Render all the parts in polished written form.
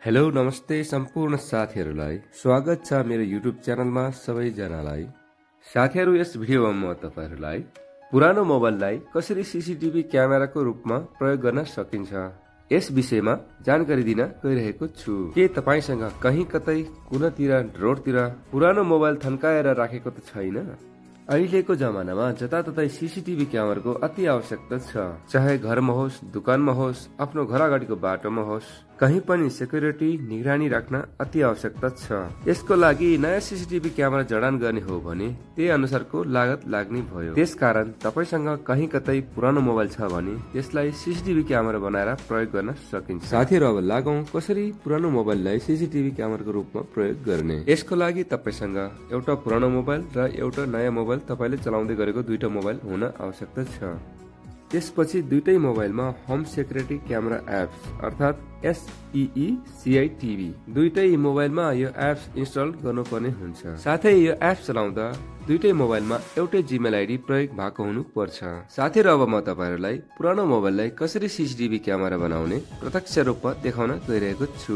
Hello नमस्ते सम्पूर्ण साथीहरूलाई स्वागत छ मेरो युट्युब च्यानलमा सबैजनालाई। साथीहरू, यस भिडियोमा म तपाईहरुलाई पुरानो मोबाइललाई कसरी सीसीटीभी क्यामेराको रूपमा प्रयोग गर्न सकिन्छ यस विषयमा जानकारी दिन गइरहेको छु। के तपाईसँग कहीं कतै कुनातिर रोडतिर पुरानो मोबाइल थन्काएर राखेको त छैन? अहिलेको जमानामा जताततै सीसीटीभी क्यामेराको अति आवश्यकता छ। चाहे घरमा होस्, दुकानमा होस्, आफ्नो घर अगाडिको बाटोमा होस्, कहीं पनि सेक्युरिटी निगरानी राख्न अति आवश्यकता छ। यसको लागि नयाँ सीसीटीभी क्यामेरा जडान गर्ने हो भने त्यही अनुसारको लागत लाग्ने भयो। त्यसकारण तपाईसँग कहीं कतै पुरानो मोबाइल छ भने त्यसलाई सीसीटीभी क्यामेरा बनाएर प्रयोग गर्न सकिन्छ। साथीहरू, अब लागौं कसरी पुरानो मोबाइललाई सीसीटीभी क्यामेराको रूपमा प्रयोग गर्ने। यसको लागि तपाईसँग एउटा पुरानो मोबाइल र एउटा नयाँ मोबाइल तपाईले चलाउँदै गरेको दुईटा मोबाइल हुन आवश्यकता छ। त्यसपछि दुईटै मोबाइलमा होम सेक्युरिटी क्यामेरा एप्स अर्थात SEECITV दुईटै मोबाइलमा यो एप्स इन्स्टल गर्नुपर्ने हुन्छ। साथै यो एप्स चलाउँदा दुईटै मोबाइलमा एउटै जीमेल आइडी प्रयोग भएको हुनु पर्छ। साथीहरू, अब म तपाईहरुलाई पुरानो मोबाइललाई कसरी सीसीटीभी क्यामेरा बनाउने प्रत्यक्ष रूपमा देखाउन गइरहेको छु।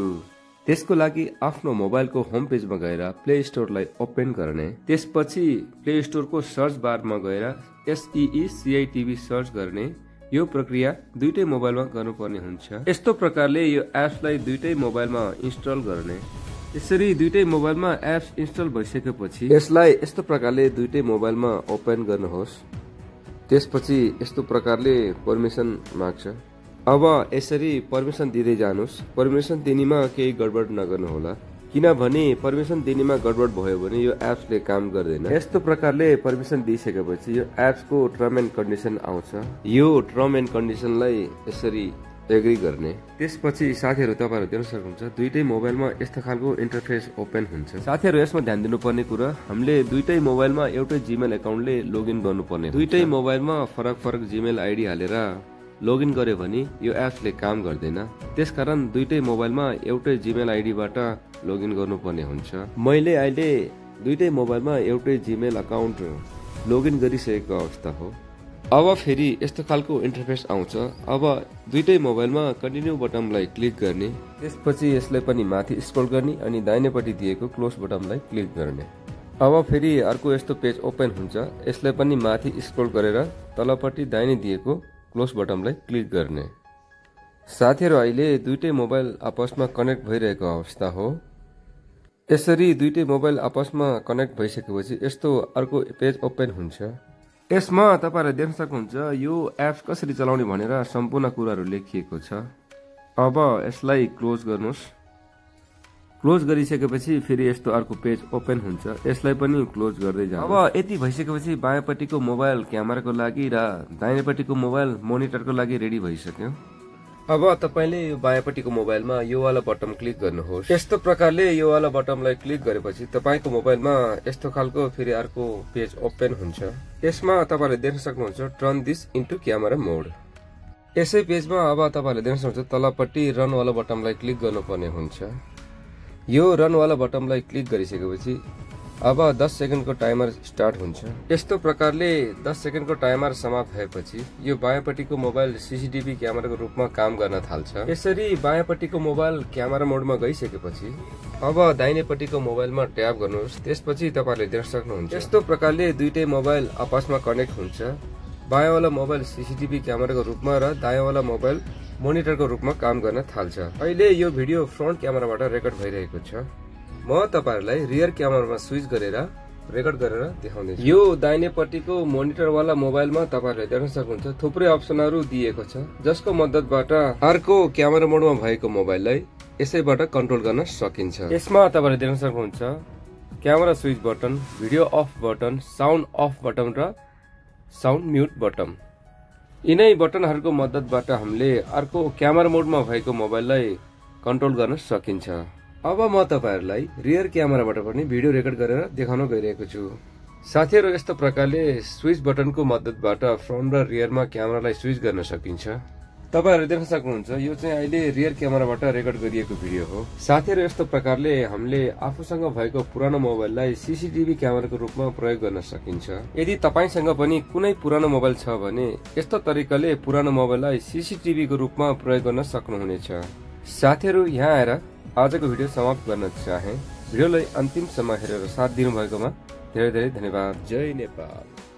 त्यसको लागि आफ्नो मोबाइलको होम पेजमा गएर प्ले स्टोरलाई ओपन गर्ने। त्यसपछि प्ले स्टोरको सर्च बारमा गएर SEECITV सर्च गर्ने। यो प्रक्रिया दुईटै मोबाइलमा गर्नुपर्ने हुन्छ। यस्तो प्रकारले यो एप्सलाई दुईटै मोबाइलमा इन्स्टल गर्ने। यसरी दुईटै मोबाइलमा एप्स इन्स्टल भइसकेपछि यसलाई यस्तो प्रकारले दुईटै मोबाइलमा ओपन गर्नुहोस्। त्यसपछि यस्तो प्रकारले परमिसन माग्छ। अब यसरी परमिसन दिँदै जानुस्। परमिसन दिनेमा केही गडबड नगर्नुहोला, किनभने परमिसन दिनेमा गडबड भयो भने यो एप्सले काम गर्दैन। यस्तो प्रकारले परमिसन दिइसकेपछि यो एप्सको टर्म एन्ड कन्डिसन आउँछ। यो टर्म एन्ड कन्डिसनलाई यसरी एग्री गर्ने। त्यसपछि साथीहरू, तपाईहरु देख्न सक्नुहुन्छ दुईटै मोबाइलमा यस्तो खालको इन्टरफेस ओपन हुन्छ। साथीहरू, यसमा ध्यान दिनुपर्ने कुरा हामीले दुईटै मोबाइलमा एउटै जीमेल एकाउन्टले लगइन गर्नुपर्ने। दुईटै मोबाइलमा फरक फरक जीमेल आइडी हालेर लगइन गर्यो भने यो एप्सले काम गर्दैन। त्यसकारण दुईटै मोबाइलमा एउटै जीमेल आइडीबाट लगइन गर्नुपर्ने हुन्छ। मैले अहिले दुईटै मोबाइलमा एउटै जीमेल अकाउन्ट लगइन गरिसकेको अवस्था हो। अब फेरि यस्तो खालको इन्टरफेस आउँछ। अब दुईटै मोबाइलमा कन्टिन्यू बटनलाई क्लिक गर्ने। त्यसपछि यसलाई पनि माथि स्क्रोल गर्ने अनि दाहिनेपट्टि दिएको क्लोज बटनलाई क्लिक गर्ने। अब फेरि अर्को यस्तो पेज ओपन हुन्छ। यसलाई पनि माथि स्क्रोल गरेर तलपट्टि दाहिने दिएको क्लोज बटनलाई क्लिक गर्ने। साथीहरू, अहिले दुईटै मोबाइल आपसमा कनेक्ट भइरहेको अवस्था हो। यसरी दुईटै मोबाइल आपसमा कनेक्ट भइसकेपछि यस्तो अर्को पेज ओपन हुन्छ। यसमा तपाईहरुले देख्न सक्नुहुन्छ यो एप्स कसरी चलाउने भनेर सम्पूर्ण कुराहरू लेखिएको छ। अब यसलाई क्लोज गर्नुस्। क्लोज गरिसकेपछि फेरि यस्तो अर्को पेज ओपन हुन्छ। यसलाई पनि क्लोज गर्दै जानु। अब यति भइसकेपछि बायाँपट्टिको मोबाइल क्यामेराको लागि र दाहिनेपट्टिको मोबाइल मोनिटरको लागि रेडी भइसक्यो। अब तपाईले यो बायाँपट्टिको मोबाइलमा यो वाला बटन क्लिक गर्नुहोस्। यस्तो प्रकारले यो वाला बटनलाई क्लिक गरेपछि तपाईको मोबाइलमा यस्तो खालको फेरि अर्को पेज ओपन हुन्छ। यसमा तपाईले देख्न सक्नुहुन्छ टर्न दिस इन्टु क्यामेरा मोड। यसै पेजमा अब तपाईले देख्न सक्नुहुन्छ तलपट्टि रन वाला बटनलाई क्लिक गर्नुपर्ने हुन्छ। यो रन वाला बटनलाई क्लिक गरिसकेपछि अब 10 सेकेन्डको टाइमर स्टार्ट हुन्छ। यस्तो प्रकारले 10 सेकेन्डको टाइमर समाप्त भएपछि यो बायाँपट्टिको मोबाइल सीसीटीभी क्यामेराको रूपमा काम गर्न थाल्छ। यसरी बायाँपट्टिको मोबाइल क्यामेरा मोडमा गइसकेपछि अब दाहिनेपट्टिको मोबाइलमा ट्याप गर्नुहोस्। त्यसपछि तपाईले देख्न सक्नुहुन्छ यस्तो प्रकारले दुईटै मोबाइल आपसमा कनेक्ट हुन्छ। बायाँवाला मोबाइल सीसीटीभी क्यामेराको रूपमा र दायाँवाला मोबाइल मोनिटरको रूपमा काम गर्न थाल्छ। अहिले यो भिडियो फ्रन्ट क्यामेराबाट रेकर्ड भइरहेको छ। म तपाईहरुलाई रियर क्यामेरामा स्विच गरेर रेकर्ड गरेर देखाउँदैछु। यो दाहिनेपट्टिको मोनिटरवाला मोबाइलमा तपाईहरुले देख्न सक्नुहुन्छ थुप्रै अप्सनहरू दिएको छ, जसको मद्दतबाट अर्को क्यामेरा मोडमा भएको मोबाइललाई यसैबाट कन्ट्रोल गर्न सकिन्छ। यसमा तपाईहरुले देख्न सक्नुहुन्छ camera switch button, video of button, sound of button र साउन्ड म्युट बटन। यिनै बटनहरूको मद्दतबाट हामीले अर्को क्यामेरा मोडमा भएको मोबाइललाई कन्ट्रोल गर्न सकिन्छ। अब म तपाईहरुलाई रियर क्यामेराबाट पनि भिडियो रेकर्ड गरेर देखाउन गइरहेको छु। साथीहरू, यस्तो प्रकारले स्विच बटनको मद्दतबाट फ्रन्ट र रियरमा क्यामेरालाई स्विच गर्न सकिन्छ। तपाईहरुले देख्न सक्नुहुन्छ यो चाहिँ अहिले रियर क्यामेराबाट रेकर्ड गरिएको भिडियो हो। साथीहरू, यस्तो प्रकारले हामीले आफूसँग भएको पुरानो मोबाइललाई सीसीटीभी क्यामेराको रूपमा प्रयोग गर्न सकिन्छ। यदि तपाईसँग पनि कुनै पुरानो मोबाइल छ भने यस्तो तरिकाले पुरानो मोबाइललाई सीसीटीभी को रूपमा प्रयोग गर्न सक्नुहुनेछ। साथीहरू, यहाँ आएर आजको भिडियो समाप्त गर्न चाहे। भिडियोलाई अन्तिमसम्म हेरेर साथ दिनुभएकोमा धेरै धेरै धन्यवाद। जय नेपाल।